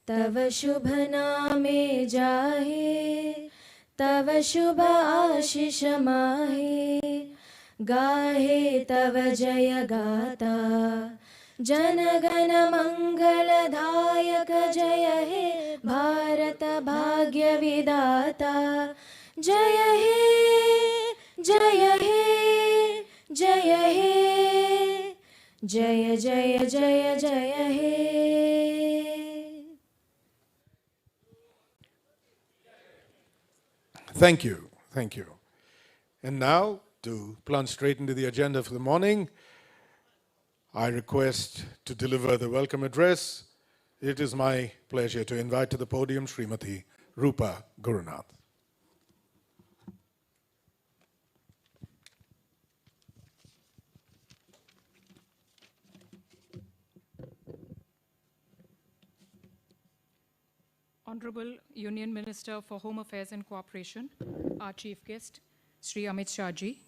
तव शुभ नामे जाहे, तव शुभ आशीष माहे, गाहे तव जय गाता, जनगण मंगलदायक जय हे भारत भाग्य विधाता। जय हे जय हे जय हे, जय जय जय जय हे। Thank you, thank you. And now, to plunge straight into the agenda for the morning, I request to deliver the welcome address. It is my pleasure to invite to the podium Srimati Rupa Gurunath. Honorable Union Minister for Home Affairs and Cooperation, our Chief Guest, Sri Amitshah ji.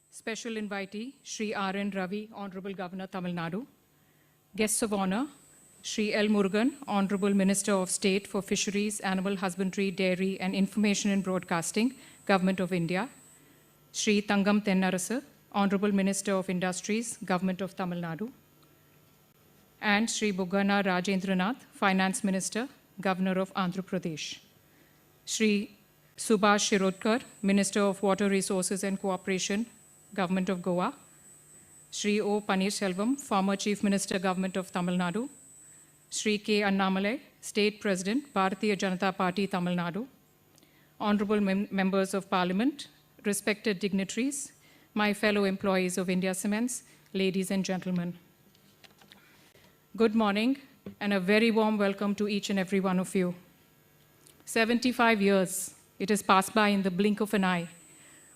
Special invitee, Sri R.N. Ravi, Honorable Governor, Tamil Nadu. Guests of honor, Sri L. Murugan, Honorable Minister of State for Fisheries, Animal Husbandry, Dairy and Information and Broadcasting, Government of India. Sri Tangam Tennarasu, Honorable Minister of Industries, Government of Tamil Nadu. And Sri Buggana Rajendranath, Finance Minister, Governor of Andhra Pradesh. Sri Subhash Shirodkar, Minister of Water Resources and Cooperation, Government of Goa. Sri O. Paneerselvam, former Chief Minister, Government of Tamil Nadu. Sri K. Annamalai, State President, Bharatiya Janata Party, Tamil Nadu. Honorable Members of Parliament, respected dignitaries, my fellow employees of India Cements, ladies and gentlemen. Good morning and a very warm welcome to each and every one of you. 75 years, it has passed by in the blink of an eye.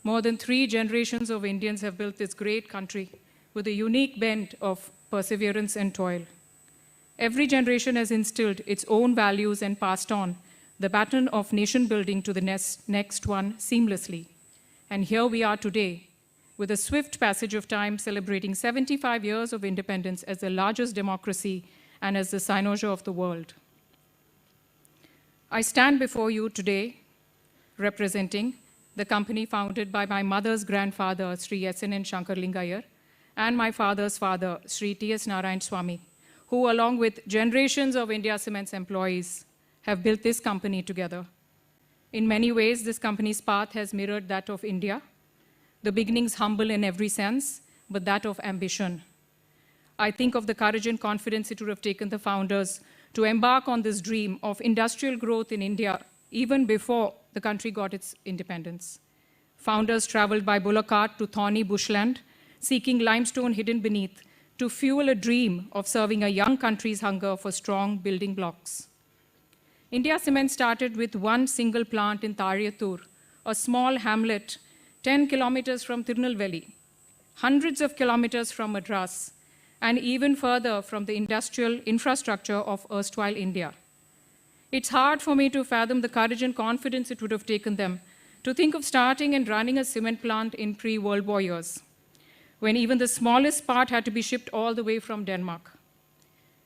More than 3 generations of Indians have built this great country with a unique blend of perseverance and toil. Every generation has instilled its own values and passed on the baton of nation building to the next one seamlessly. And here we are today, with a swift passage of time celebrating 75 years of independence as the largest democracy and as the cynosure of the world. I stand before you today representing the company founded by my mother's grandfather, Sri S.N. Shankarlingayar, and my father's father, Sri T.S. Narayan Swamy, who along with generations of India Cements employees have built this company together. In many ways, this company's path has mirrored that of India, the beginnings humble in every sense, but that of ambition. I think of the courage and confidence it would have taken the founders to embark on this dream of industrial growth in India even before the country got its independence. Founders traveled by bullock cart to thorny bushland, seeking limestone hidden beneath to fuel a dream of serving a young country's hunger for strong building blocks. India Cement started with one single plant in Tariyatur, a small hamlet 10 kilometers from Tirunelveli, hundreds of kilometers from Madras, and even further from the industrial infrastructure of erstwhile India. It's hard for me to fathom the courage and confidence it would have taken them to think of starting and running a cement plant in pre-World War years, when even the smallest part had to be shipped all the way from Denmark.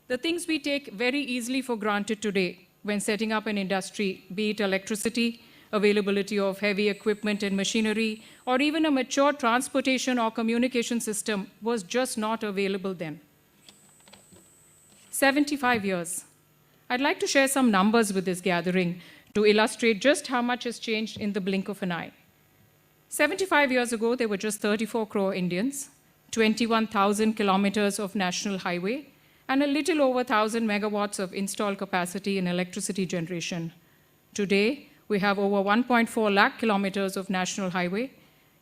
The things we take very easily for granted today when setting up an industry, be it electricity, availability of heavy equipment and machinery, or even a mature transportation or communication system, was just not available then. 75 years. I'd like to share some numbers with this gathering to illustrate just how much has changed in the blink of an eye. 75 years ago, there were just 34 crore Indians, 21,000 kilometers of national highway, and a little over 1,000 megawatts of installed capacity in electricity generation. Today, we have over 1.4 lakh kilometers of national highway,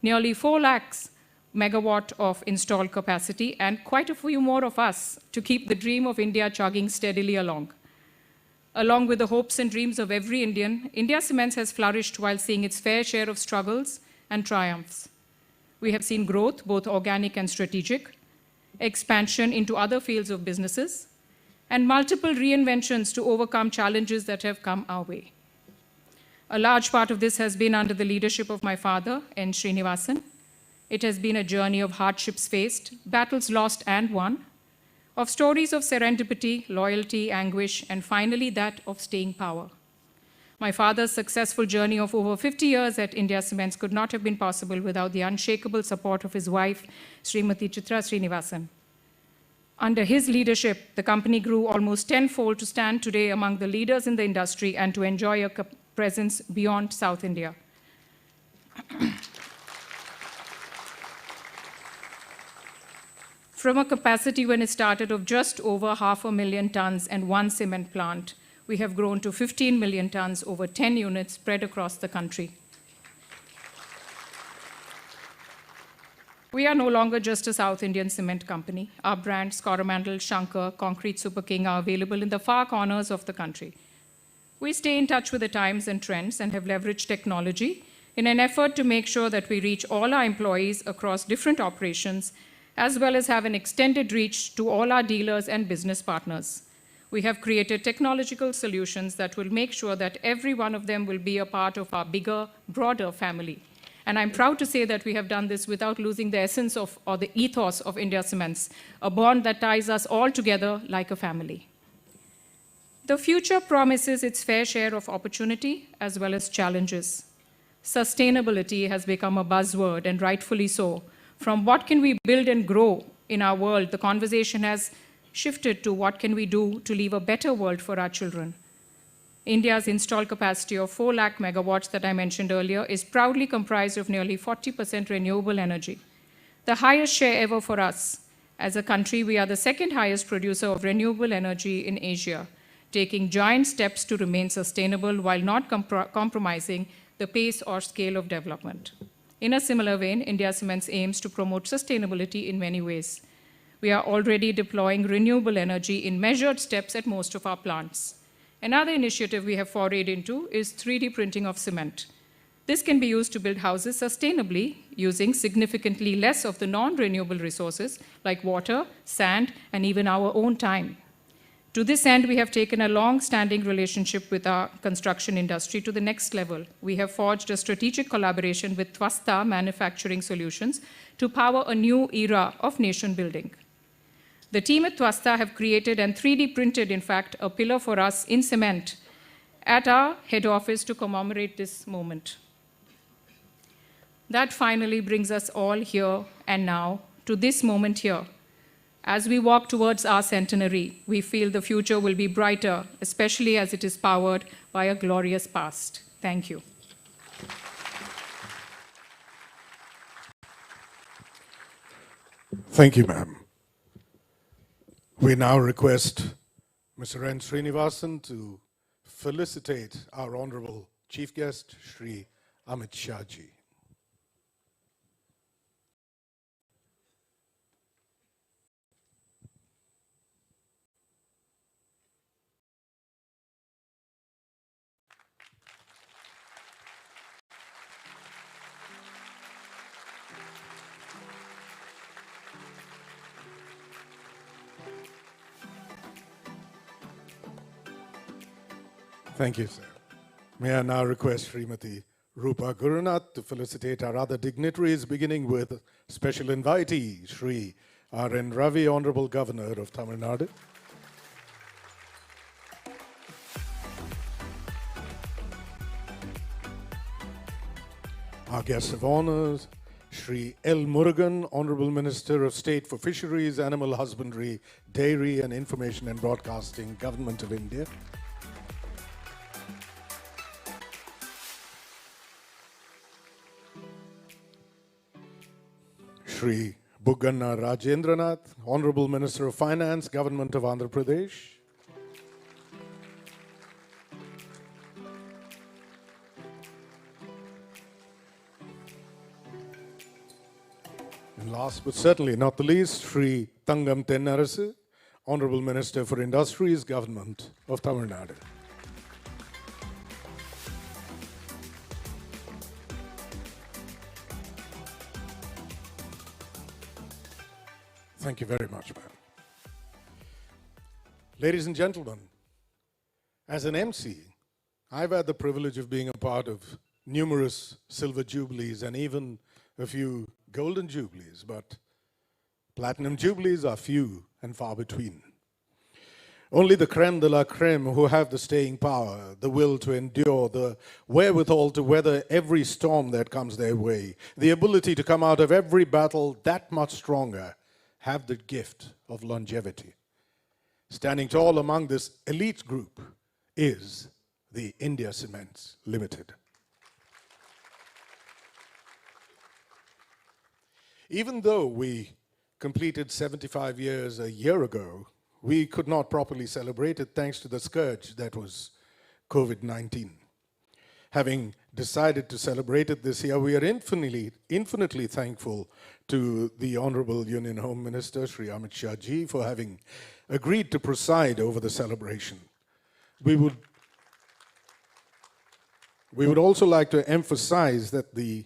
nearly 4 lakhs megawatt of installed capacity, and quite a few more of us to keep the dream of India chugging steadily along. Along with the hopes and dreams of every Indian, India Cements has flourished while seeing its fair share of struggles and triumphs. We have seen growth, both organic and strategic, expansion into other fields of businesses, and multiple reinventions to overcome challenges that have come our way. A large part of this has been under the leadership of my father, N. Srinivasan. It has been a journey of hardships faced, battles lost and won, of stories of serendipity, loyalty, anguish, and finally that of staying power. My father's successful journey of over 50 years at India Cements could not have been possible without the unshakable support of his wife, Srimati Chitra Srinivasan. Under his leadership, the company grew almost tenfold to stand today among the leaders in the industry and to enjoy a presence beyond South India. From a capacity when it started of just over 500,000 tons and one cement plant, we have grown to 15 million tons over 10 units spread across the country. We are no longer just a South Indian cement company. Our brands, Coromandel, Shankar, Concrete Super King, are available in the far corners of the country. We stay in touch with the times and trends and have leveraged technology in an effort to make sure that we reach all our employees across different operations, as well as have an extended reach to all our dealers and business partners. We have created technological solutions that will make sure that every one of them will be a part of our bigger, broader family. And I'm proud to say that we have done this without losing the essence of, or the ethos of India Cements, a bond that ties us all together like a family. The future promises its fair share of opportunity as well as challenges. Sustainability has become a buzzword, and rightfully so. From what can we build and grow in our world, the conversation has shifted to what can we do to leave a better world for our children. India's installed capacity of 4 lakh megawatts that I mentioned earlier is proudly comprised of nearly 40% renewable energy, the highest share ever for us. As a country, we are the second highest producer of renewable energy in Asia, taking giant steps to remain sustainable while not compromising the pace or scale of development. In a similar vein, India Cements aims to promote sustainability in many ways. We are already deploying renewable energy in measured steps at most of our plants. Another initiative we have forayed into is 3D printing of cement. This can be used to build houses sustainably, using significantly less of the non-renewable resources like water, sand, and even our own time. To this end, we have taken a long-standing relationship with our construction industry to the next level. We have forged a strategic collaboration with Twasta Manufacturing Solutions to power a new era of nation building. The team at Twasta have created and 3D printed, in fact, a pillar for us in cement at our head office to commemorate this moment. That finally brings us all here and now to this moment here. As we walk towards our centenary, we feel the future will be brighter, especially as it is powered by a glorious past. Thank you. Thank you, ma'am. We now request Mr. N. Srinivasan to felicitate our Honorable Chief Guest, Shri Amitshah ji. Thank you, sir. May I now request Srimati Rupa Gurunath to felicitate our other dignitaries, beginning with special invitee, Shri R.N. Ravi, Honorable Governor of Tamil Nadu. Our guests of honor, Shri L. Murugan, Honorable Minister of State for Fisheries, Animal Husbandry, Dairy and Information and Broadcasting, Government of India. Shri Bugganna Rajendranath, Honorable Minister of Finance, Government of Andhra Pradesh. And last but certainly not the least, Shri Thangam Tennarasu, Honorable Minister for Industries, Government of Tamil Nadu. Thank you very much, ma'am. Ladies and gentlemen, as an MC, I've had the privilege of being a part of numerous silver jubilees and even a few golden jubilees, but platinum jubilees are few and far between. Only the creme de la creme who have the staying power, the will to endure, the wherewithal to weather every storm that comes their way, the ability to come out of every battle that much stronger, have the gift of longevity. Standing tall among this elite group is the India Cements Limited. Even though we completed 75 years a year ago, we could not properly celebrate it thanks to the scourge that was COVID-19. Having decided to celebrate it this year, we are infinitely thankful to the Honorable Union Home Minister, Shri Amitshah ji, for having agreed to preside over the celebration. We would also like to emphasize that the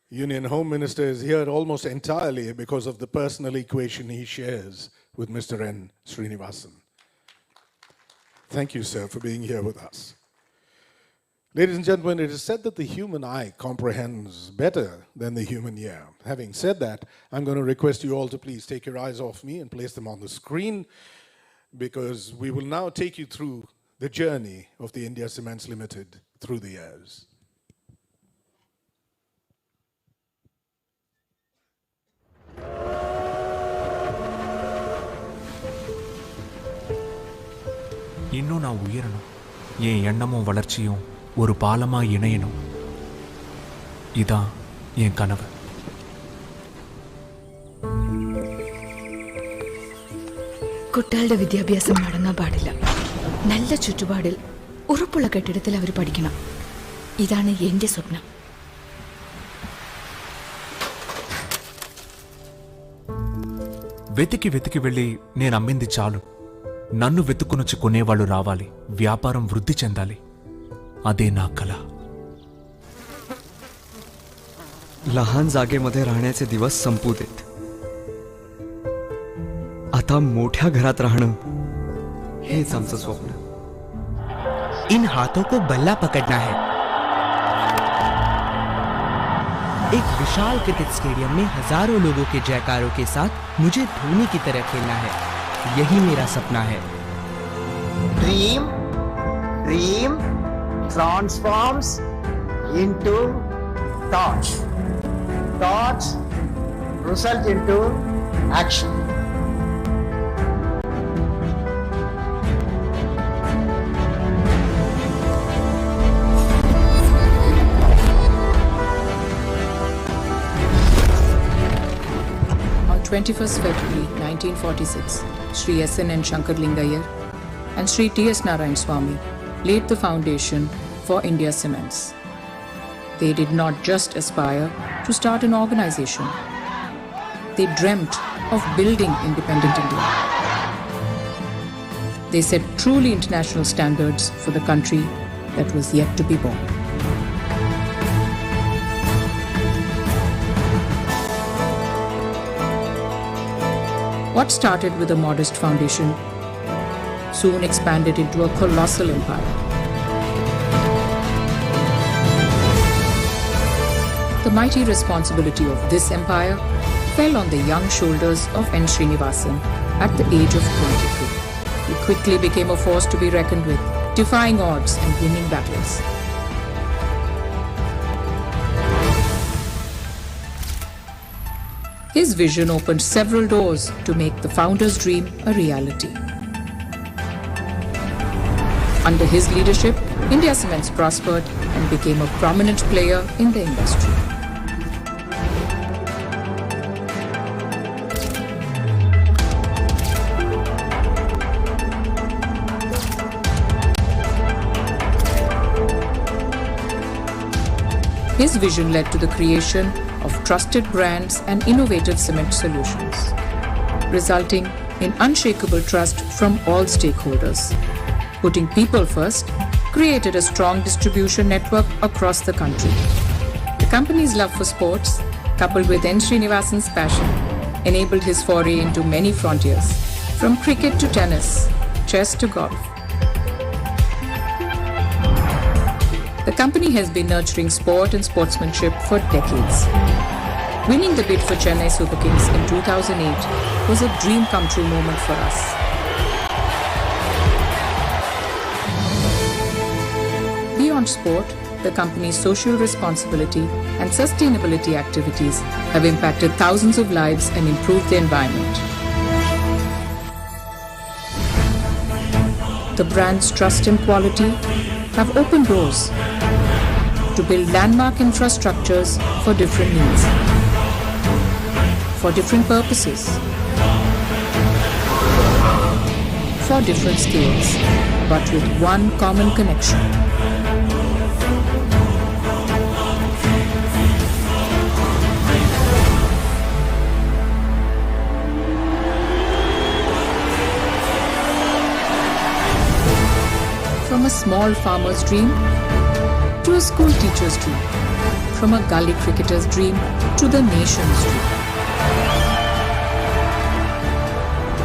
Union Home Minister is here almost entirely because of the personal equation he shares with Mr. N. Srinivasan. Thank you, sir, for being here with us. Ladies and gentlemen, it is said that the human eye comprehends better than the human ear. Having said that, I'm going to request you all to please take your eyes off me and place them on the screen, because we will now take you through the journey of the India Cements Limited through the years. இன்னும் நான் உயரணும், என் எண்ணமும் வளர்ச்சியும் ஒரு பாலமா இணையணும். இதான் என் கனவு. കുട്ടികളുടെ വിദ്യാഭ്യാസം മുടങ്ങാൻ പാടില്ല. നല്ല ചുറ്റുപാടിൽ ഉറപ്പുള്ള കെട്ടിടത്തിൽ അവർ പഠിക്കണം. ഇതാണ് എൻ്റെ സ്വപ്നം. వెతికి వెతికి వెళ్ళి నేను అమ్మింది చాలు. నన్ను వెతుక్కునొచ్చి కొనేవాళ్ళు రావాలి. వ్యాపారం వృద్ధి చెందాలి. అదే నా కల. लहान जागेमध्ये राहण्याचे दिवस संपू देत. आता मोठ्या घरात राहणं हेच आमचं स्वप्न. इन हाथों को बल्ला पकड़ना है. एक विशाल क्रिकेट स्टेडियम में हजारों लोगों के जयकारों के साथ मुझे धोनी की तरह खेलना है. यही मेरा सपना है. Dream transforms into thoughts. Thoughts result into action. On 21st February 1946, Sri S.N. Shankarlingayar and Sri T.S. Narayan Swamy laid the foundation for India Cements. They did not just aspire to start an organization. They dreamt of building independent India. They set truly international standards for the country that was yet to be born. What started with a modest foundation soon expanded into a colossal empire. The mighty responsibility of this empire fell on the young shoulders of N. Srinivasan at the age of 23. He quickly became a force to be reckoned with, defying odds and winning battles. His vision opened several doors to make the founder's dream a reality. Under his leadership, India Cements prospered and became a prominent player in the industry. His vision led to the creation of trusted brands and innovative cement solutions, resulting in unshakable trust from all stakeholders. Putting people first, created a strong distribution network across the country. The company's love for sports, coupled with N. Srinivasan's passion, enabled his foray into many frontiers, from cricket to tennis, chess to golf. The company has been nurturing sport and sportsmanship for decades. Winning the bid for Chennai Super Kings in 2008 was a dream come true moment for us. Beyond sport, the company's social responsibility and sustainability activities have impacted thousands of lives and improved the environment. The brand's trust and quality have opened doors to build landmark infrastructures for different needs, for different purposes, for different scales, but with one common connection. From a small farmer's dream to a school teacher's dream, from a gully cricketer's dream to the nation's dream.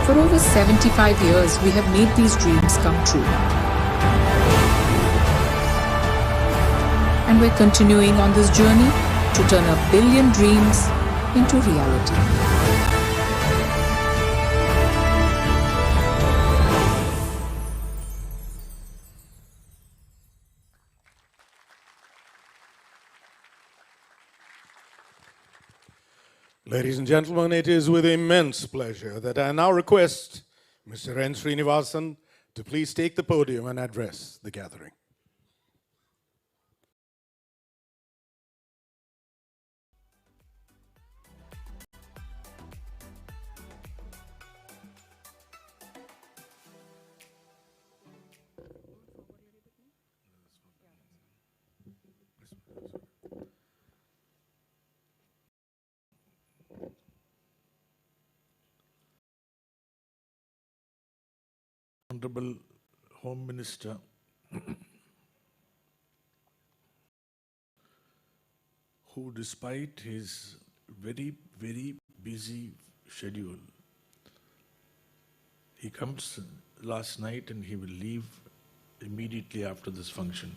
For over 75 years, we have made these dreams come true. And we're continuing on this journey to turn a billion dreams into reality. Ladies and gentlemen, it is with immense pleasure that I now request Mr. N. Srinivasan to please take the podium and address the gathering. Honorable Home Minister, who despite his very, very busy schedule, he comes last night and he will leave immediately after this function.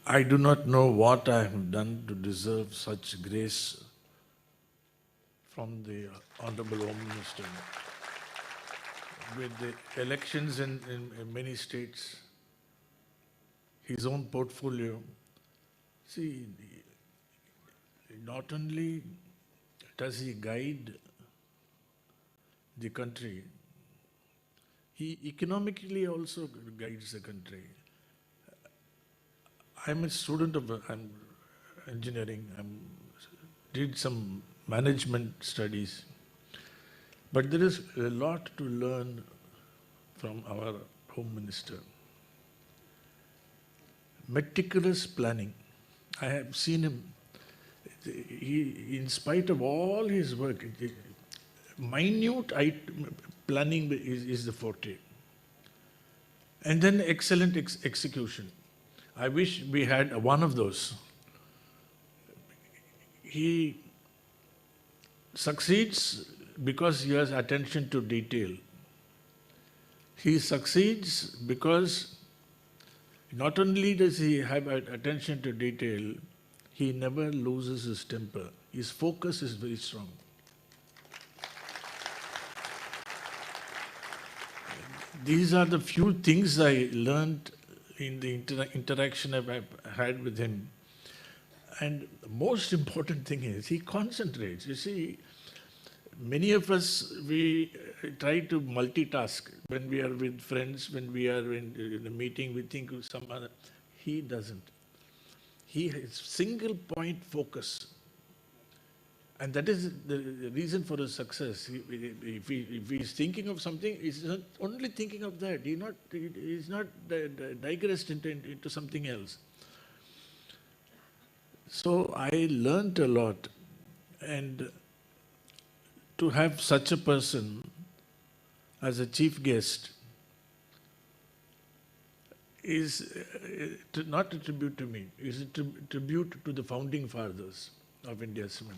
I do not know what I have done to deserve such grace from the Honorable Home Minister. With the elections in many states, his own portfolio, see, not only does he guide the country, he economically also guides the country. I'm a student of engineering. Did some management studies. But there is a lot to learn from our Home Minister. Meticulous planning. I have seen him, in spite of all his work, minute planning is the forte. And then excellent execution. I wish we had one of those. He succeeds because he has attention to detail. He succeeds because not only does he have attention to detail, he never loses his temper. His focus is very strong. These are the few things I learned in the interaction I've had with him. And the most important thing is he concentrates. You see, many of us, we try to multitask. When we are with friends, when we are in a meeting, we think of some other. He doesn't. He has single point focus. And that is the reason for his success. If he is thinking of something, he's not only thinking of that. He's not digressed into something else. So I learned a lot. And to have such a person as a chief guest is not a tribute to me, is a tribute to the founding fathers of India Cement.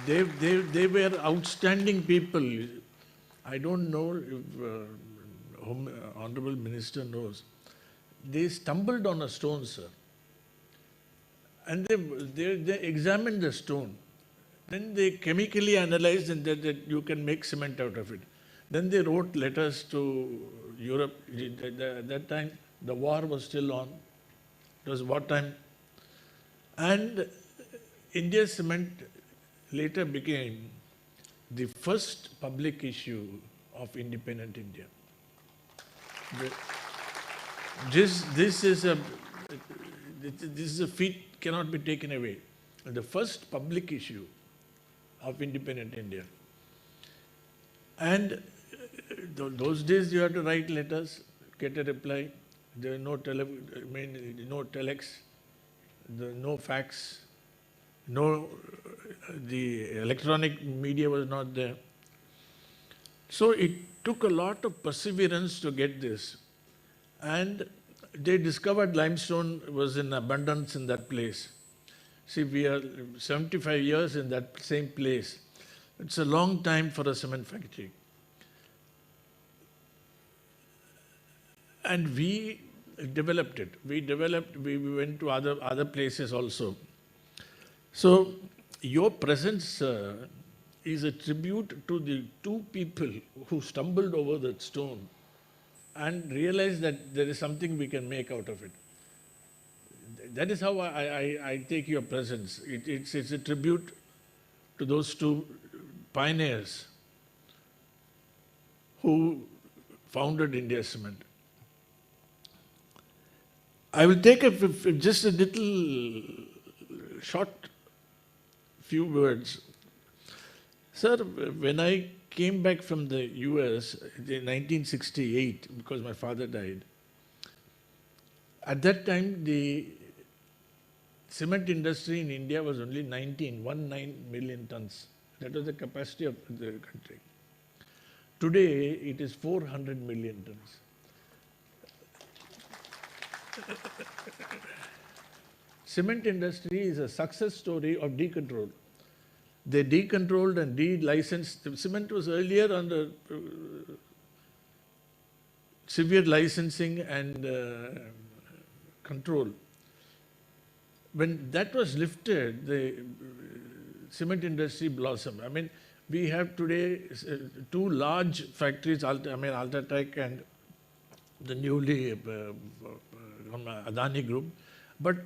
They were outstanding people. I don't know if Honorable Minister knows. They stumbled on a stone, sir. And they examined the stone. Then they chemically analyzed and that you can make cement out of it. Then they wrote letters to Europe. At that time, the war was still on. It was wartime. And India Cement later became the first public issue of independent India. This is a feat cannot be taken away. The first public issue of independent India. And those days you had to write letters, get a reply. There were no telex, no fax, the electronic media was not there. So it took a lot of perseverance to get this. And they discovered limestone was in abundance in that place. See, we are 75 years in that same place. It's a long time for a cement factory. And we developed it. We went to other places also. So your presence is a tribute to the two people who stumbled over that stone and realized that there is something we can make out of it. That is how I take your presence. It's a tribute to those two pioneers who founded India Cement. I will take just a little short few words. Sir, when I came back from the US in 1968, because my father died, at that time the cement industry in India was only 19 million tons. That was the capacity of the country. Today it is 400 million tons. Cement industry is a success story of decontrol. They decontrolled and de-licensed. Cement was earlier under severe licensing and control. When that was lifted, the cement industry blossomed. I mean, we have today two large factories, Ultratech and the newly Adani Group. But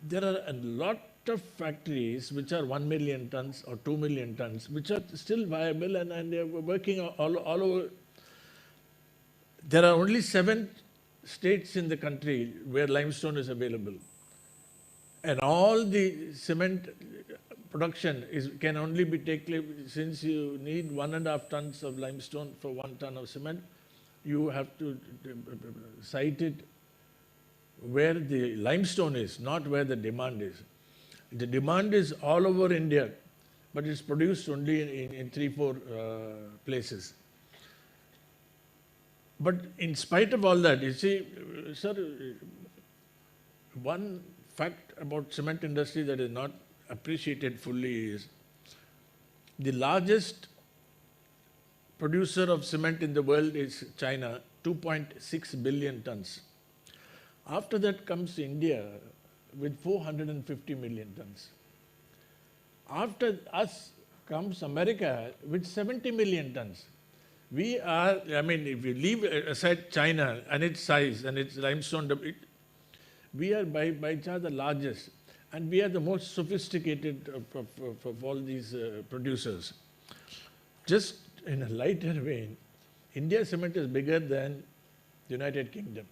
there are a lot of factories which are 1 million tons or 2 million tons, which are still viable and they are working all over. There are only 7 states in the country where limestone is available. And all the cement production can only be taken, since you need 1.5 tons of limestone for 1 ton of cement, you have to site it where the limestone is, not where the demand is. The demand is all over India, but it's produced only in 3-4 places. But in spite of all that, you see, sir, one fact about cement industry that is not appreciated fully is the largest producer of cement in the world is China, 2.6 billion tons. After that comes India with 450 million tons. After us comes America with 70 million tons. We are, I mean, if you leave aside China and its size and its limestone, we are by far the largest, and we are the most sophisticated of all these producers. Just in a lighter vein, India Cement is bigger than the United Kingdom.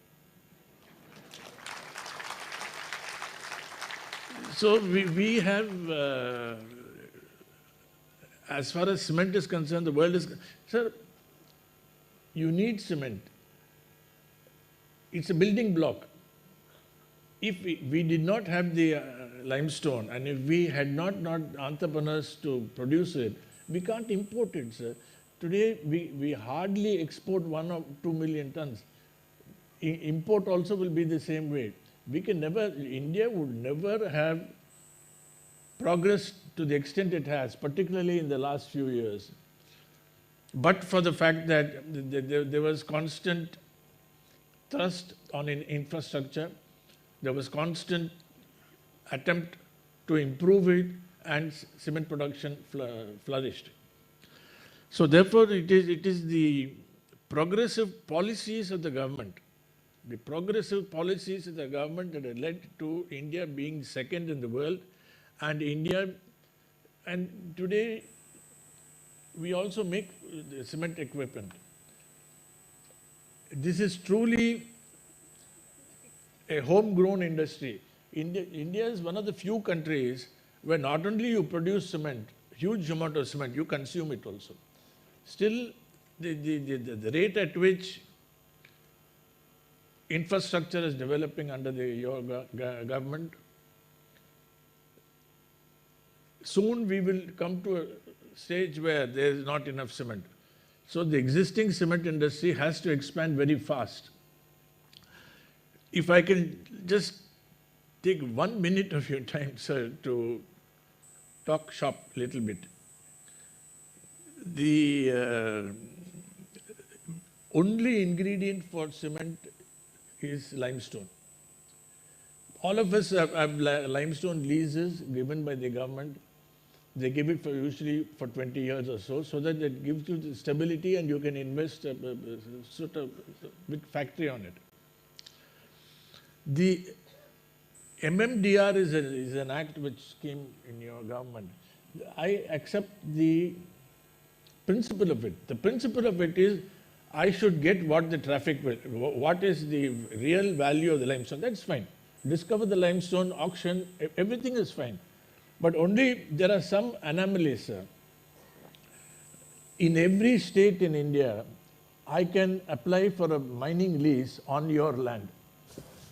So we have, as far as cement is concerned, the world is, sir, you need cement. It's a building block. If we did not have the limestone, and if we had not entrepreneurs to produce it, we can't import it, sir. Today, we hardly export 1 or 2 million tons. Import also will be the same way. We can never, India would never have progressed to the extent it has, particularly in the last few years. But for the fact that there was constant thrust on infrastructure, there was constant attempt to improve it, and cement production flourished. So therefore, it is the progressive policies of the government, that have led to India being second in the world, and today we also make the cement equipment. This is truly a homegrown industry. India is one of the few countries where not only you produce cement, huge amount of cement, you consume it also. Still, the rate at which infrastructure is developing under your government, soon we will come to a stage where there is not enough cement. So the existing cement industry has to expand very fast. If I can just take 1 minute of your time, sir, to talk shop a little bit. The only ingredient for cement is limestone. All of us have limestone leases given by the government. They give it for usually for 20 years or so that it gives you the stability and you can invest a sort of big factory on it. The MMDR is an act which came in your government. I accept the principle of it. The principle of it is I should get what the traffic will, what is the real value of the limestone. That's fine. Discover the limestone, auction, everything is fine. But only there are some anomalies, sir. In every state in India, I can apply for a mining lease on your land.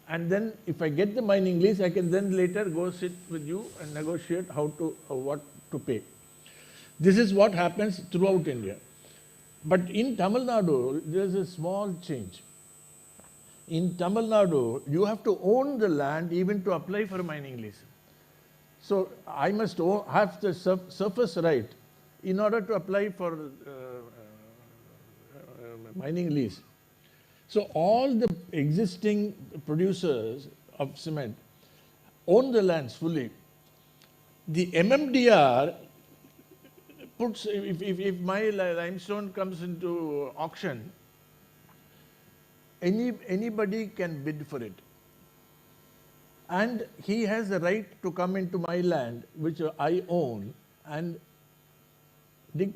And then if I get the mining lease, I can then later go sit with you and negotiate what to pay. This is what happens throughout India. But in Tamil Nadu, there's a small change. In Tamil Nadu, you have to own the land even to apply for a mining lease. So I must have the surface right in order to apply for mining lease. So all the existing producers of cement own the lands fully. The MMDR puts, if my limestone comes into auction, anybody can bid for it. And he has the right to come into my land, which I own, and dig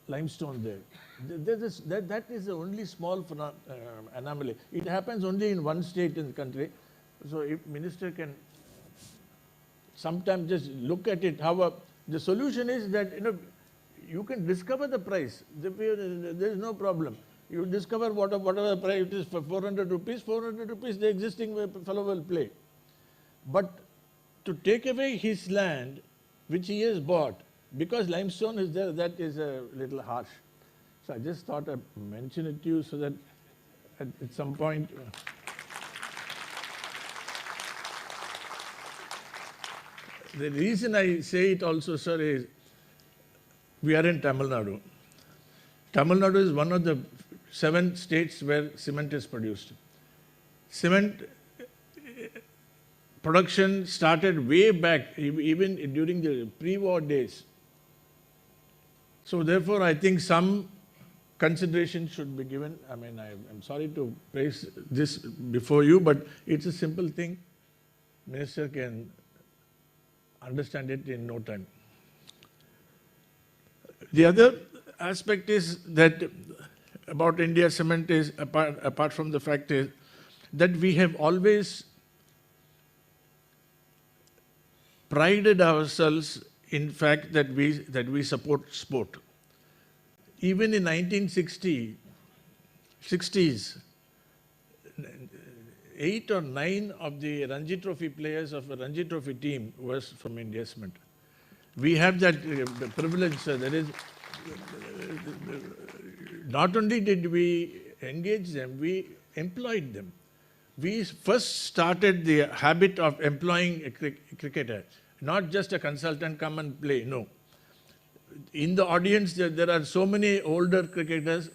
limestone there. That is the only small anomaly. It happens only in one state in the country. So if minister can sometimes just look at it, the solution is that you can discover the price. There is no problem. You discover whatever price it is for 400 rupees, the existing fellow will play. But to take away his land, which he has bought, because limestone is there, that is a little harsh. So I just thought I'd mention it to you so that at some point... The reason I say it also, sir, is we are in Tamil Nadu. Tamil Nadu is one of the 7 states where cement is produced. Cement production started way back, even during the pre-war days. So therefore, I think some consideration should be given. I mean, I'm sorry to praise this before you, but it's a simple thing. Minister can understand it in no time. The other aspect is that about India Cement is, apart from the fact is that we have always prided ourselves in fact that we support sport. Even in 1960s, 8 or 9 of the Ranji Trophy players of a Ranji Trophy team was from India Cement. We have that privilege, sir. That is, not only did we engage them, we employed them. We first started the habit of employing a cricketer, not just a consultant come and play, no. In the audience, there are so many older cricketers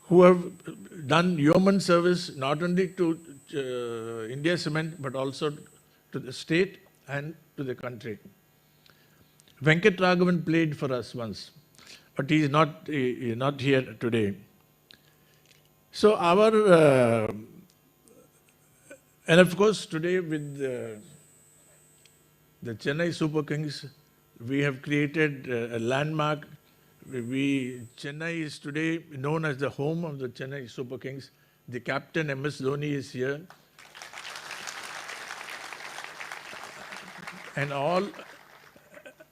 who have done yeoman service not only to India Cement but also to the state and to the country. Venkat Raghavan played for us once, but he is not here today. So and of course today with the Chennai Super Kings, we have created a landmark. Chennai is today known as the home of the Chennai Super Kings. The captain MS Dhoni is here.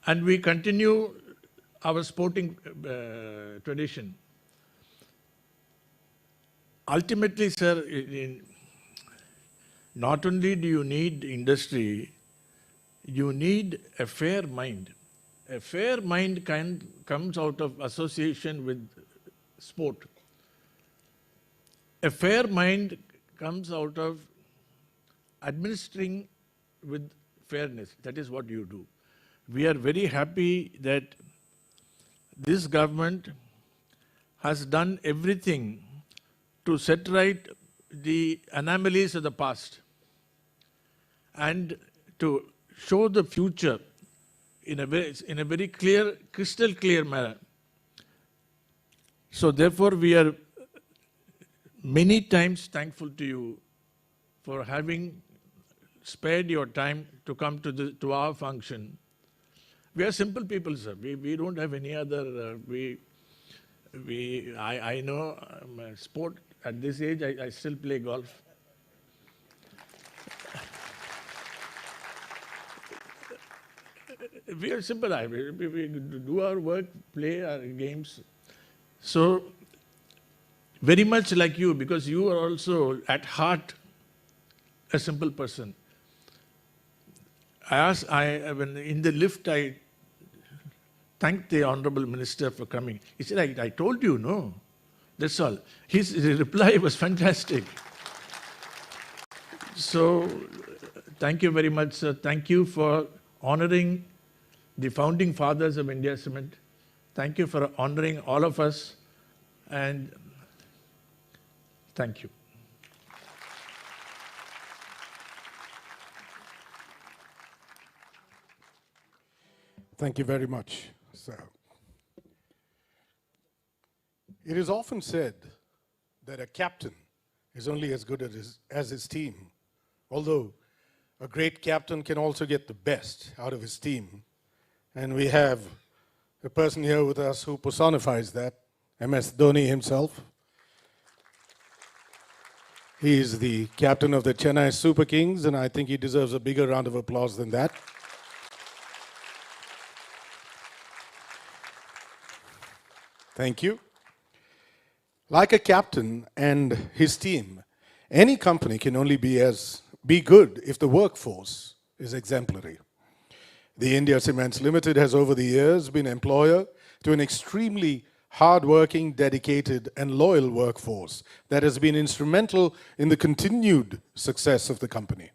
And we continue our sporting tradition. Ultimately, sir, not only do you need industry, you need a fair mind. A fair mind comes out of association with sport. A fair mind comes out of administering with fairness. That is what you do. We are very happy that this government has done everything to set right the anomalies of the past and to show the future in a very clear, crystal clear manner. So therefore we are many times thankful to you for having spared your time to come to our function. We are simple people, sir. We don't have any other. I know sport at this age. I still play golf. We are simple. We do our work, play our games. So very much like you, because you are also at heart a simple person. When in the lift, I thanked the Honorable Minister for coming. He said, I told you, no. That's all. His reply was fantastic. So, thank you very much, sir. Thank you for honoring the founding fathers of India Cement. Thank you for honoring all of us. And thank you. Thank you very much, sir. It is often said that a captain is only as good as his team, although a great captain can also get the best out of his team. And we have a person here with us who personifies that, MS Dhoni himself. He is the captain of the Chennai Super Kings, and I think he deserves a bigger round of applause than that. Thank you. Like a captain and his team, any company can only be good if the workforce is exemplary. The India Cements Limited has over the years been employer to an extremely hard-working, dedicated and loyal workforce that has been instrumental in the continued success of the company.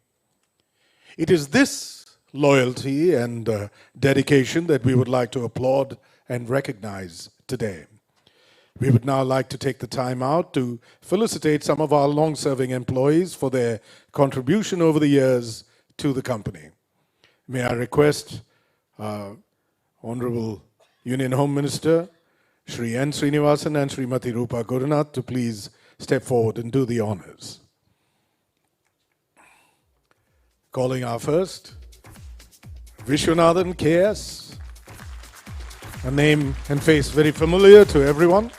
It is this loyalty and dedication that we would like to applaud and recognize today. We would now like to take the time out to felicitate some of our long-serving employees for their contribution over the years to the company. May I request Honorable Union Home Minister, Shri N. Srinivasan and Srimati Rupa Gurunath to please step forward and do the honors. Calling our first, Vishwanathan KS, a name and face very familiar to everyone.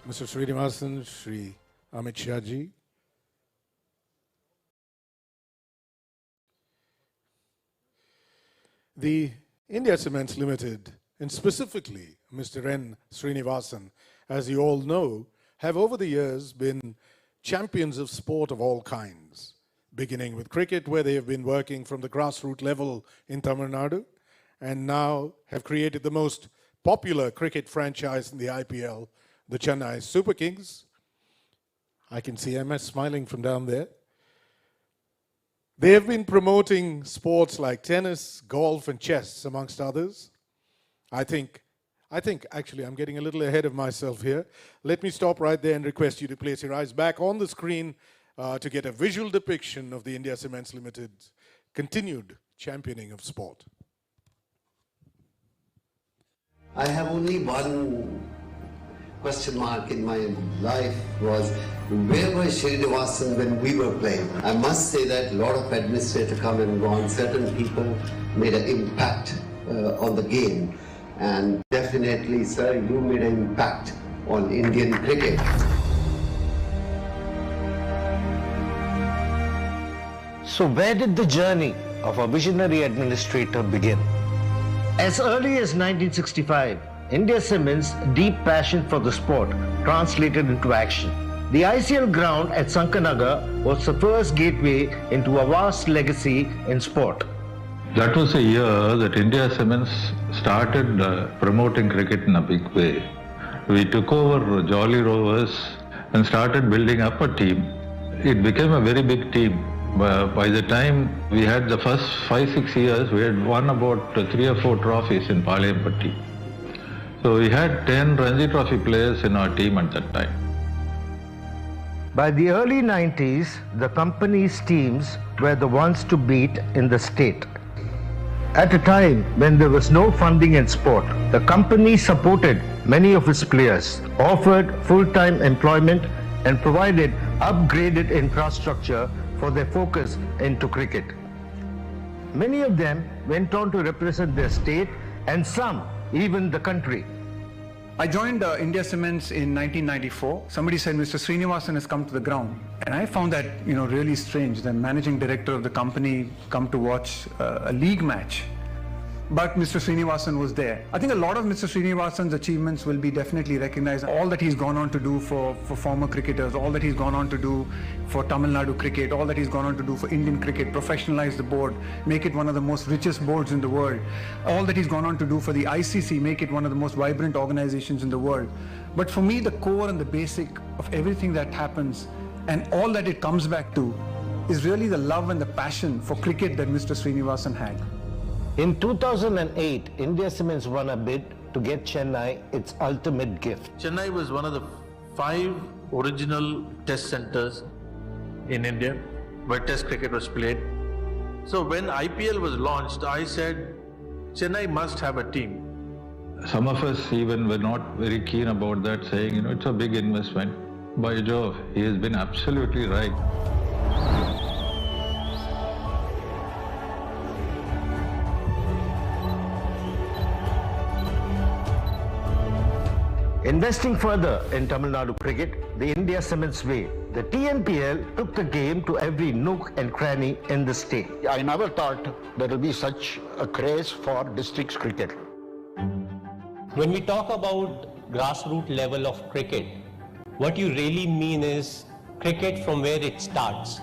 Mr. Srinivasan, Shri Amitshah ji. The India Cements Limited, and specifically Mr. N. Srinivasan, as you all know, have over the years been champions of sport of all kinds, beginning with cricket, where they have been working from the grassroots level in Tamil Nadu, and now have created the most popular cricket franchise in the IPL, the Chennai Super Kings. I can see MS smiling from down there. They have been promoting sports like tennis, golf, and chess, amongst others. I think actually I'm getting a little ahead of myself here. Let me stop right there and request you to place your eyes back on the screen to get a visual depiction of the India Cements Limited's continued championing of sport. I have only one question mark in my life was, where was Srinivasan when we were playing? I must say that a lot of administrators come and gone. Certain people made an impact on the game. And definitely, sir, you made an impact on Indian cricket. So where did the journey of a visionary administrator begin? As early as 1965, India Cements' deep passion for the sport translated into action. The ICL ground at Sankanagar was the first gateway into a vast legacy in sport. That was a year that India Cements started promoting cricket in a big way. We took over Jolly Rovers and started building up a team. It became a very big team. By the time we had the first 5-6 years, we had won about 3 or 4 trophies in Palayampatti. So we had 10 Ranji Trophy players in our team at that time. By the early 90s, the company's teams were the ones to beat in the state. At a time when there was no funding in sport, the company supported many of its players, offered full-time employment, and provided upgraded infrastructure for their focus into cricket. Many of them went on to represent their state and some even the country. I joined India Cements in 1994. Somebody said, Mr. Srinivasan has come to the ground. And I found that, really strange. The managing director of the company come to watch a league match. But Mr. Srinivasan was there. I think a lot of Mr. Srinivasan's achievements will be definitely recognized. All that he's gone on to do for former cricketers, all that he's gone on to do for Tamil Nadu cricket, all that he's gone on to do for Indian cricket, professionalize the board, make it one of the most richest boards in the world, all that he's gone on to do for the ICC, make it one of the most vibrant organizations in the world. But for me, the core and the basic of everything that happens and all that it comes back to is really the love and the passion for cricket that Mr. Srinivasan had. In 2008, India Cements won a bid to get Chennai its ultimate gift. Chennai was one of the 5 original test centers in India where test cricket was played. So when IPL was launched, I said, Chennai must have a team. Some of us even were not very keen about that, saying, it's a big investment. By Jove, he has been absolutely right. Investing further in Tamil Nadu cricket, the India Cements way, the TNPL took the game to every nook and cranny in the state. I never thought there will be such a craze for districts cricket. When we talk about grassroots level of cricket, what you really mean is cricket from where it starts.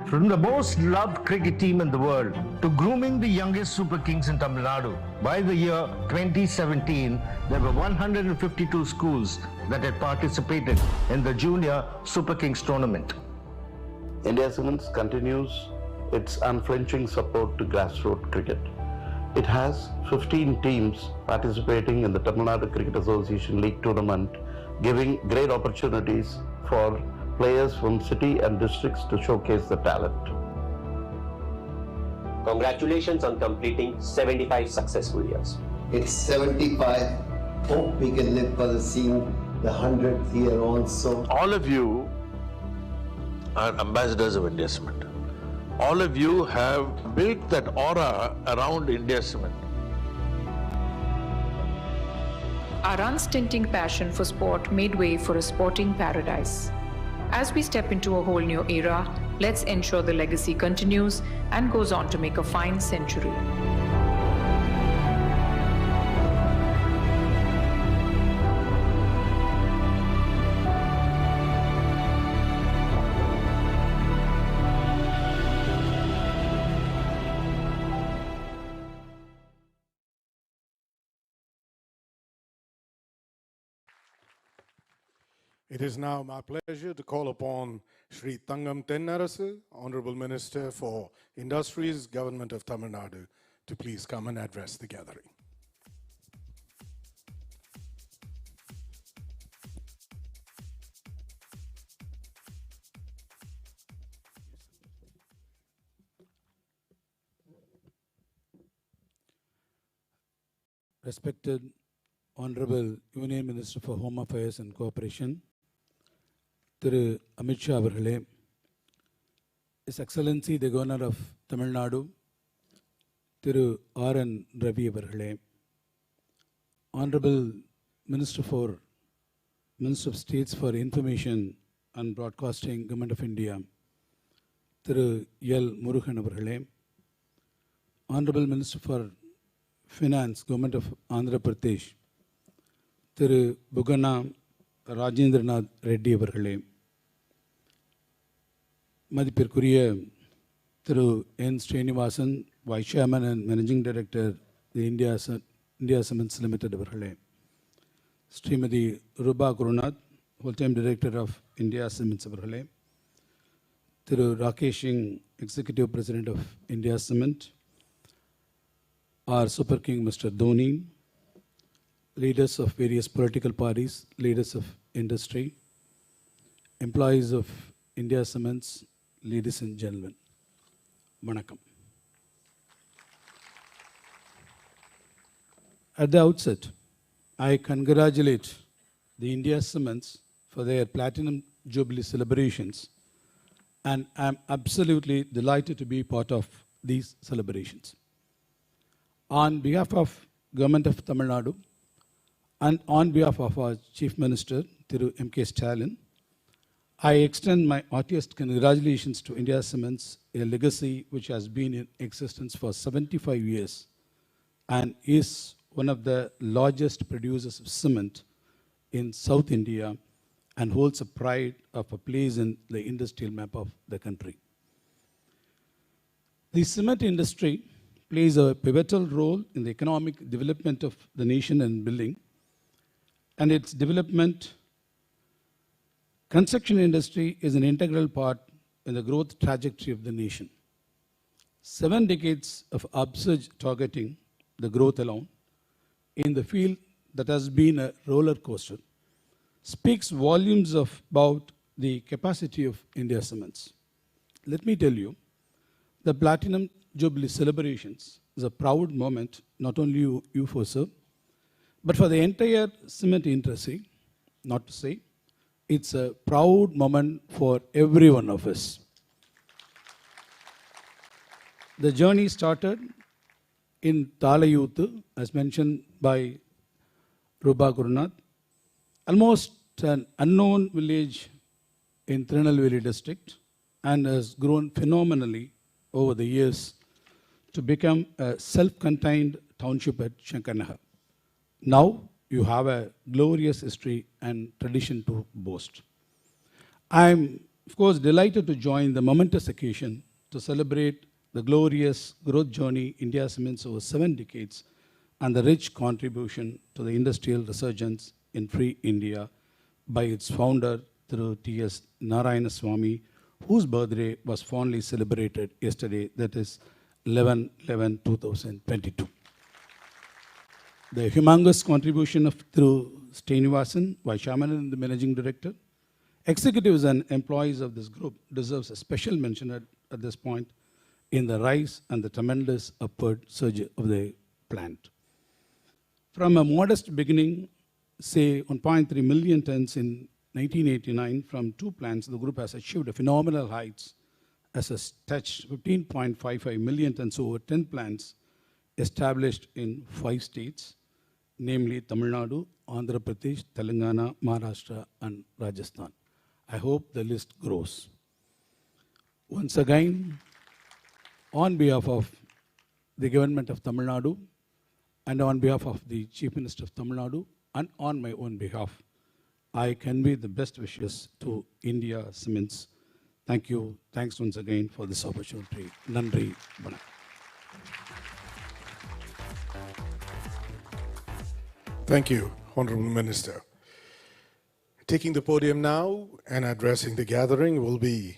From the most loved cricket team in the world to grooming the youngest Super Kings in Tamil Nadu, by the year 2017, there were 152 schools that had participated in the Junior Super Kings tournament. India Cements continues its unflinching support to grassroots cricket. It has 15 teams participating in the Tamil Nadu Cricket Association League tournament, giving great opportunities for players from city and districts to showcase their talent. Congratulations on completing 75 successful years. It's 75. Hope we can live for seeing the 100th year also. All of you are ambassadors of India Cement. All of you have built that aura around India Cement. Our unstinting passion for sport made way for a sporting paradise. As we step into a whole new era, let's ensure the legacy continues and goes on to make a fine century. It is now my pleasure to call upon Shri Thangam Tennarasu, Honorable Minister for Industries, Government of Tamil Nadu, to please come and address the gathering. Respected Honorable Union Minister for Home Affairs and Cooperation, Thiru Amitshah avargale, His Excellency the Governor of Tamil Nadu, Thiru R.N. Ravi avargale, Honorable Minister of States for Information and Broadcasting, Government of India, Thiru L. Murugan avargale, Honorable Minister for Finance, Government of Andhra Pradesh, Thiru Bugana Rajendranath Reddy அவர்களே, மதிப்பிற்குரிய திரு N. Srinivasan, Vice Chairman and Managing Director, the India Cements Limited அவர்களே, Srimati Ruba Gurunath, Full-Time Director of India Cements அவர்களே, திரு Rakesh Singh, Executive President of India Cement, our Super King Mr. Dhoni, leaders of various political parties, leaders of industry, employees of India Cements, ladies and gentlemen, Vanakkam. At the outset, I congratulate the India Cements for their Platinum Jubilee celebrations, and I am absolutely delighted to be part of these celebrations. On behalf of Government of Tamil Nadu, and on behalf of our Chief Minister, Thiru M.K. Stalin, I extend my heartiest congratulations to India Cements, a legacy which has been in existence for 75 years and is one of the largest producers of cement in South India and holds a pride of a place in the industrial map of the country. The cement industry plays a pivotal role in the economic development of the nation and building, and its development. Construction industry is an integral part in the growth trajectory of the nation. 7 decades of upsurge targeting the growth alone in the field that has been a roller coaster speaks volumes about the capacity of India Cements. Let me tell you, the Platinum Jubilee celebrations is a proud moment, not only you for sir, but for the entire cement industry, not to say, it's a proud moment for every one of us. The journey started in Talayuthu, as mentioned by Ruba Gurunath, almost an unknown village in Tirunelveli district, and has grown phenomenally over the years to become a self-contained township at Shankanagar. Now you have a glorious history and tradition to boast. I am, of course, delighted to join the momentous occasion to celebrate the glorious growth journey India Cements over 7 decades and the rich contribution to the industrial resurgence in free India by its founder, through T.S. Narayanaswamy, whose birthday was fondly celebrated yesterday, that is 11/11/2022. The humongous contribution of through Srinivasan, Vice Chairman and the Managing Director, executives and employees of this group deserves a special mention at this point in the rise and the tremendous upward surge of the plant. From a modest beginning, say 1.3 million tons in 1989 from 2 plants, the group has achieved phenomenal heights as has touched 15.55 million tons over 10 plants established in 5 states namely Tamil Nadu, Andhra Pradesh, Telangana, Maharashtra, and Rajasthan. I hope the list grows. Once again, on behalf of the government of Tamil Nadu and on behalf of the Chief Minister of Tamil Nadu and on my own behalf, I convey the best wishes to India Cements. Thank you. Thanks once again for this opportunity. Nandri, Vanakkam. Thank you, Honorable Minister. Taking the podium now and addressing the gathering will be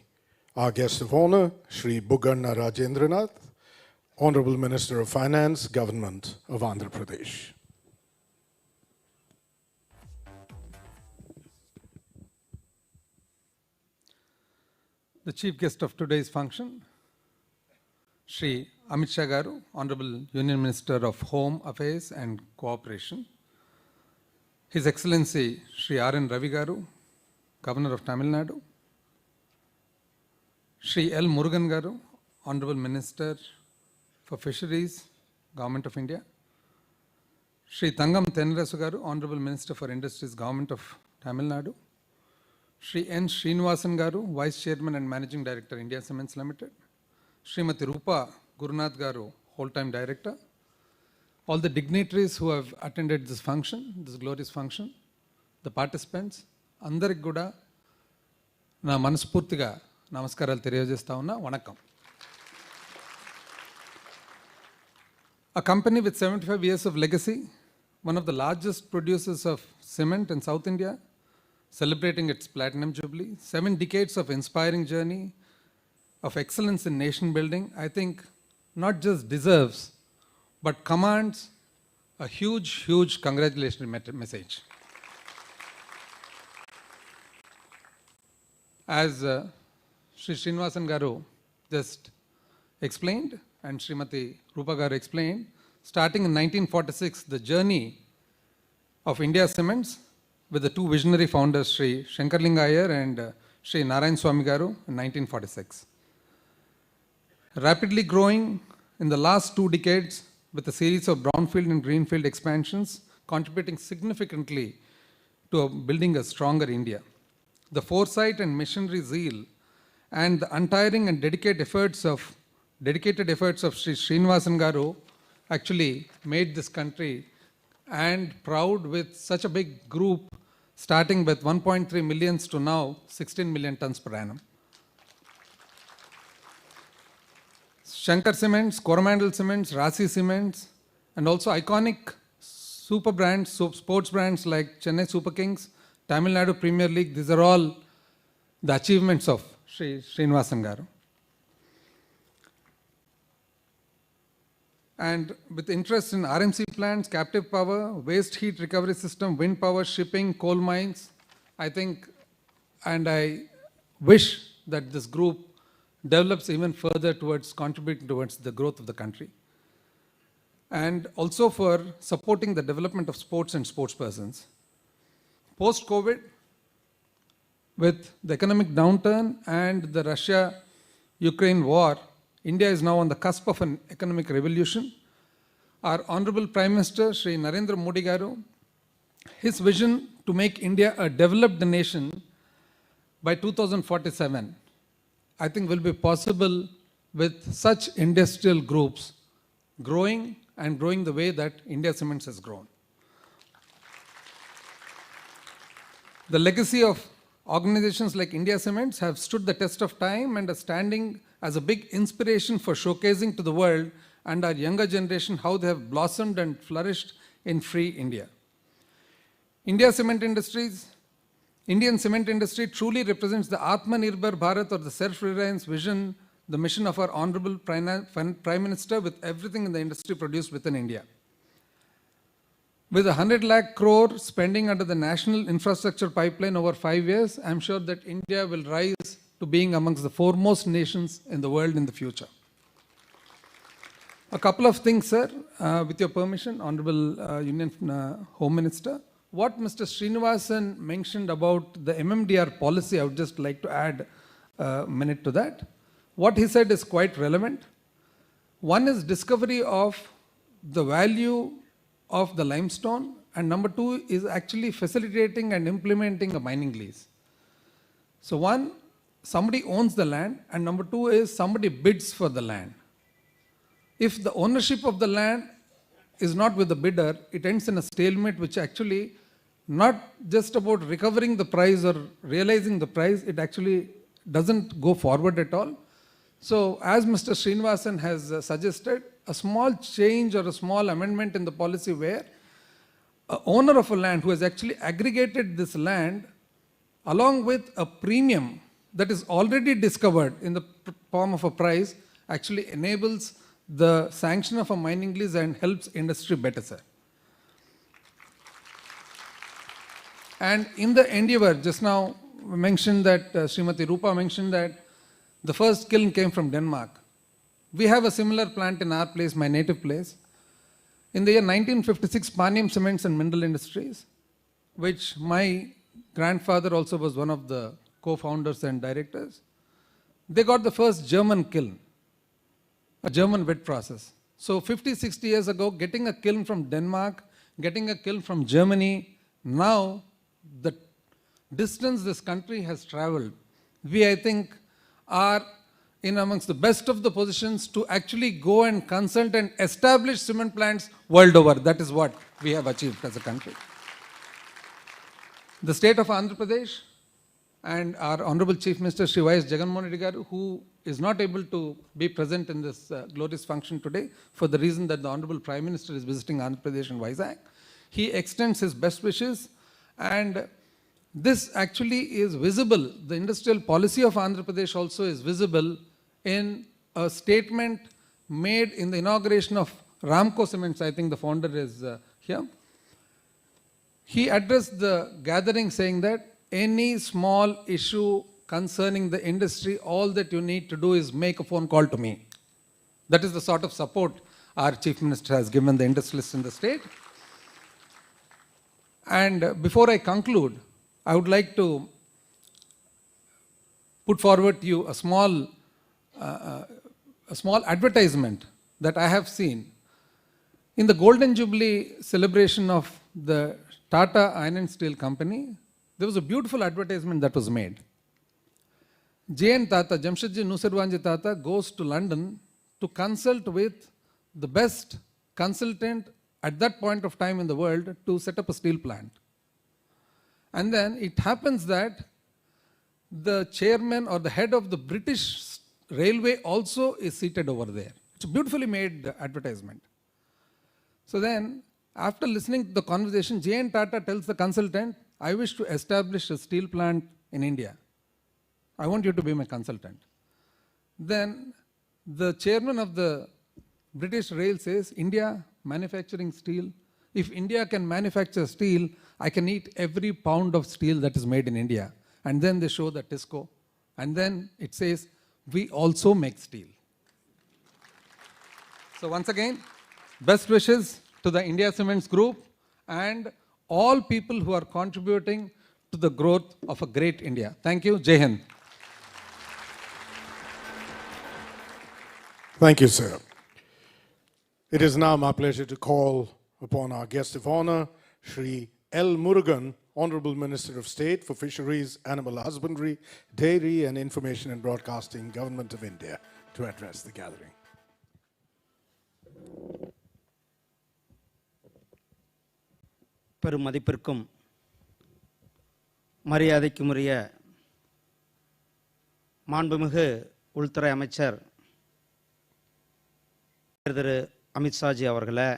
our guest of honor, Shri Bugganna Rajendranath, Honorable Minister of Finance, Government of Andhra Pradesh. The chief guest of today's function, Shri Amitshah Garu, Honorable Union Minister of Home Affairs and Cooperation, His Excellency Shri R.N. Ravi Garu, Governor of Tamil Nadu, Shri L. Murugan Garu, Honorable Minister for Fisheries, Government of India, Shri Thangam Tennarasu Garu, Honorable Minister for Industries, Government of Tamil Nadu, Shri N. Srinivasan Garu, Vice Chairman and Managing Director, India Cements Limited, Srimati Rupa Gurunath Garu, Whole-Time Director, all the dignitaries who have attended this function, this glorious function, the participants, అందరికి కూడా నా మనస్ఫూర్తిగా నమస్కారాలు తెలియజేస్తా ఉన్నా. Vanakkam. A company with 75 years of legacy, one of the largest producers of cement in South India, celebrating its platinum jubilee, 7 decades of inspiring journey of excellence in nation building, I think not just deserves, but commands a huge, huge congratulatory message. As Shri Srinivasan Garu just explained, and Srimati Rupa Garu explained, starting in 1946, the journey of India Cements with the 2 visionary founders, Shri Shankarlinga Iyer and Shri Narayan Swami Garu in 1946. Rapidly growing in the last 2 decades with a series of brownfield and greenfield expansions, contributing significantly to building a stronger India. The foresight and missionary zeal and the untiring and dedicated efforts of Shri Srinivasan Garu actually made this country and proud with such a big group, starting with 1.3 millions to now 16 million tons per annum. Shankar Cements, Coromandel Cements, Rasi Cements, and also iconic super brands, sports brands like Chennai Super Kings, Tamil Nadu Premier League, these are all the achievements of Shri Srinivasan Garu. And with interest in RMC plants, captive power, waste heat recovery system, wind power, shipping, coal mines, I think, and I wish that this group develops even further towards contributing towards the growth of the country. And also for supporting the development of sports and sports persons. Post-COVID, with the economic downturn and the Russia-Ukraine war, India is now on the cusp of an economic revolution. Our Honorable Prime Minister, Shri Narendra Modi Garu, his vision to make India a developed nation by 2047, I think will be possible with such industrial groups growing and growing the way that India Cements has grown. The legacy of organizations like India Cements have stood the test of time and are standing as a big inspiration for showcasing to the world and our younger generation how they have blossomed and flourished in free India. Indian cement industry truly represents the Atmanirbhar Bharat or the self-reliance vision, the mission of our Honorable Prime Minister with everything in the industry produced within India. With 100 lakh crore spending under the National Infrastructure Pipeline over 5 years, I am sure that India will rise to being amongst the foremost nations in the world in the future. A couple of things, sir, with your permission, Honorable Union Home Minister. What Mr. Srinivasan mentioned about the MMDR policy, I would just like to add a minute to that. What he said is quite relevant. One is discovery of the value of the limestone, and number two is actually facilitating and implementing a mining lease. So one, somebody owns the land, and number two is somebody bids for the land. If the ownership of the land is not with the bidder, it ends in a stalemate, which actually not just about recovering the price or realizing the price, it actually doesn't go forward at all. So as Mr. Srinivasan has suggested, a small change or a small amendment in the policy where an owner of a land who has actually aggregated this land along with a premium that is already discovered in the form of a price actually enables the sanction of a mining lease and helps industry better, sir. And in the endeavor, just now mentioned that, Srimati Rupa mentioned that the first kiln came from Denmark. We have a similar plant in our place, my native place. In the year 1956, Panium Cements and Mineral Industries, which my grandfather also was one of the co-founders and directors, they got the first German kiln, a German wet process. So 50, 60 years ago, getting a kiln from Denmark, getting a kiln from Germany, now the distance this country has traveled, we, I think, are in amongst the best of the positions to actually go and consult and establish cement plants world over. That is what we have achieved as a country. The state of Andhra Pradesh and our Honorable Chief Minister Shri Y.S. Jagannath Reddy Garu, who is not able to be present in this glorious function today for the reason that the Honorable Prime Minister is visiting Andhra Pradesh and Vizag, he extends his best wishes, and this actually is visible. The industrial policy of Andhra Pradesh also is visible in a statement made in the inauguration of Ramco Cements. I think the founder is here. He addressed the gathering saying that any small issue concerning the industry, all that you need to do is make a phone call to me. That is the sort of support our Chief Minister has given the industrialists in the state. And before I conclude, I would like to put forward to you a small advertisement that I have seen. In the Golden Jubilee celebration of the Tata Iron and Steel Company, there was a beautiful advertisement that was made. J.N. Tata, Jamshedji Nusarwanji Tata, goes to London to consult with the best consultant at that point of time in the world to set up a steel plant. And then it happens that the chairman or the head of the British Railway also is seated over there. It's a beautifully made advertisement. So then, after listening to the conversation, J.N. Tata tells the consultant, I wish to establish a steel plant in India. I want you to be my consultant. Then the chairman of the British Rail says, India manufacturing steel. If India can manufacture steel, I can eat every pound of steel that is made in India. And then they show the Tisco. And then it says, we also make steel. So once again, best wishes to the India Cements Group and all people who are contributing to the growth of a great India. Thank you. Jai Hind. Thank you, sir. It is now my pleasure to call upon our guest of honor, Shri L. Murugan, Honorable Minister of State for Fisheries, Animal Husbandry, Dairy and Information and Broadcasting, Government of India, to address the gathering. பெரும் மதிப்பிற்கும் மரியாதைக்குரிய மாண்புமிகு உள்துறை அமைச்சர் திரு அமித்ஷாஜி அவர்களே,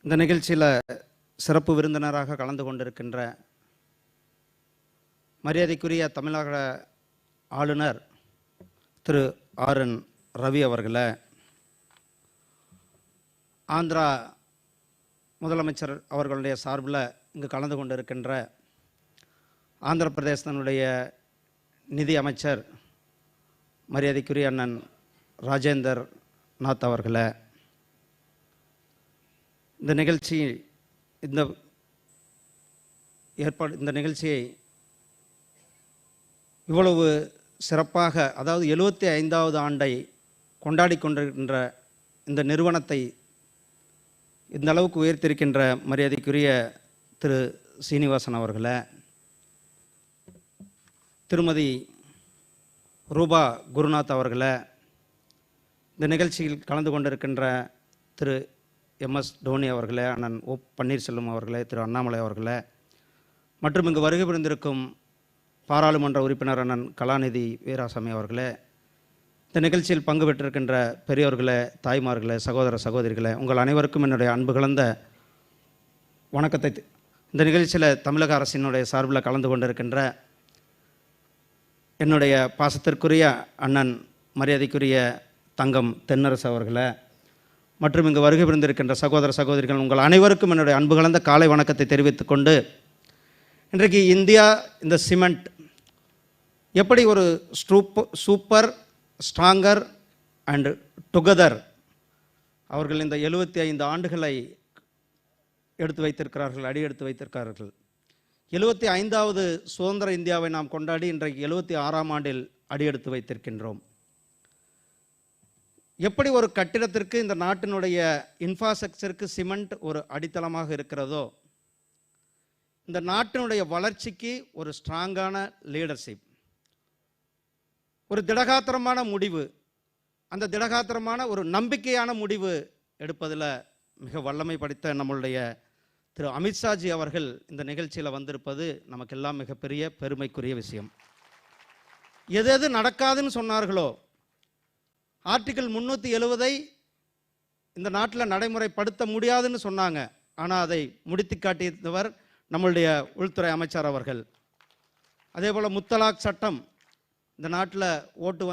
இந்த நிகழ்ச்சியில் சிறப்பு விருந்தினராக கலந்து கொண்டிருக்கின்ற மரியாதைக்குரிய தமிழக ஆளுநர் திரு ஆர்.என். ரவி அவர்களே, ஆந்திரா முதலமைச்சர் அவர்களுடைய சார்பில் இங்கு கலந்து கொண்டிருக்கின்ற ஆந்திர பிரதேசத்தினுடைய நிதி அமைச்சர் மரியாதைக்குரிய அண்ணன் ராஜேந்தர் நாத் அவர்களே, இந்த நிகழ்ச்சியை இவ்வளவு சிறப்பாக, அதாவது 75வது ஆண்டை கொண்டாடி கொண்டிருக்கின்ற இந்த நிறுவனத்தை இந்த அளவுக்கு உயர்த்திருக்கின்ற மரியாதைக்குரிய திரு சீனிவாசன் அவர்களை, திருமதி ரூபா குருநாத் அவர்களை, இந்த நிகழ்ச்சியில் கலந்து கொண்டிருக்கின்ற திரு எம்எஸ் தோனி அவர்களே, அண்ணன் ஓ பன்னீர்செல்வம் அவர்களே, திரு அண்ணாமலை அவர்களே, மற்றும் இங்கு வருகை புரிந்திருக்கும் பாராளுமன்ற உறுப்பினர் அண்ணன் கலாநிதி வீராசாமி அவர்களே, இந்த நிகழ்ச்சியில் பங்கு பெற்றிருக்கின்ற பெரியோர்களே, தாய்மார்களே, சகோதர சகோதரிகளே, உங்கள் அனைவருக்கும் என்னுடைய அன்பு கலந்த வணக்கத்தை. இந்த நிகழ்ச்சியில் தமிழக அரசினுடைய சார்பில் கலந்து கொண்டிருக்கின்ற என்னுடைய பாசத்திற்குரிய அண்ணன் மரியாதைக்குரிய தங்கம் தென்னரசு அவர்களே, மற்றும் இங்கு வருகை புரிந்திருக்கின்ற சகோதர சகோதரிகள், உங்கள் அனைவருக்கும் என்னுடைய அன்பு கலந்த காலை வணக்கத்தை தெரிவித்துக் கொண்டு, இன்றைக்கு இந்தியா இந்த சிமெண்ட் எப்படி ஒரு சூப்பர் ஸ்ட்ராங்கர் அண்ட் டுகெதர் அவர்கள் இந்த 75 ஆண்டுகளை எடுத்து வைத்திருக்கிறார்கள், அடி எடுத்து வைத்திருக்கிறார்கள். 75வது சுதந்திர இந்தியாவை நாம் கொண்டாடி இன்றைக்கு 76ஆம் ஆண்டில் அடி எடுத்து வைத்திருக்கின்றோம். எப்படி ஒரு கட்டிடத்திற்கு இந்த நாட்டினுடைய இன்ஃப்ராஸ்ட்ரக்சருக்கு சிமெண்ட் ஒரு அடித்தளமாக இருக்கிறதோ, இந்த நாட்டினுடைய வளர்ச்சிக்கு ஒரு ஸ்ட்ராங்கான லீடர்ஷிப், ஒரு திடகாத்திரமான முடிவு, அந்த திடகாத்திரமான ஒரு நம்பிக்கையான முடிவு எடுப்பதில் மிக வல்லமை படைத்த நம்மளுடைய திரு அமித்ஷாஜி அவர்கள் இந்த நிகழ்ச்சியில் வந்திருப்பது நமக்கெல்லாம் மிகப்பெரிய பெருமைக்குரிய விஷயம். எது எது நடக்காதுன்னு சொன்னார்களோ, ஆர்டிகிள் 370 இந்த நாட்டில் நடைமுறைப்படுத்த முடியாதுன்னு சொன்னாங்க, ஆனால் அதை முடித்து காட்டியவர் நம்மளுடைய உள்துறை அமைச்சர் அவர்கள். அதே போல் முத்தலாக் சட்டம் இந்த நாட்டில் ஓட்டு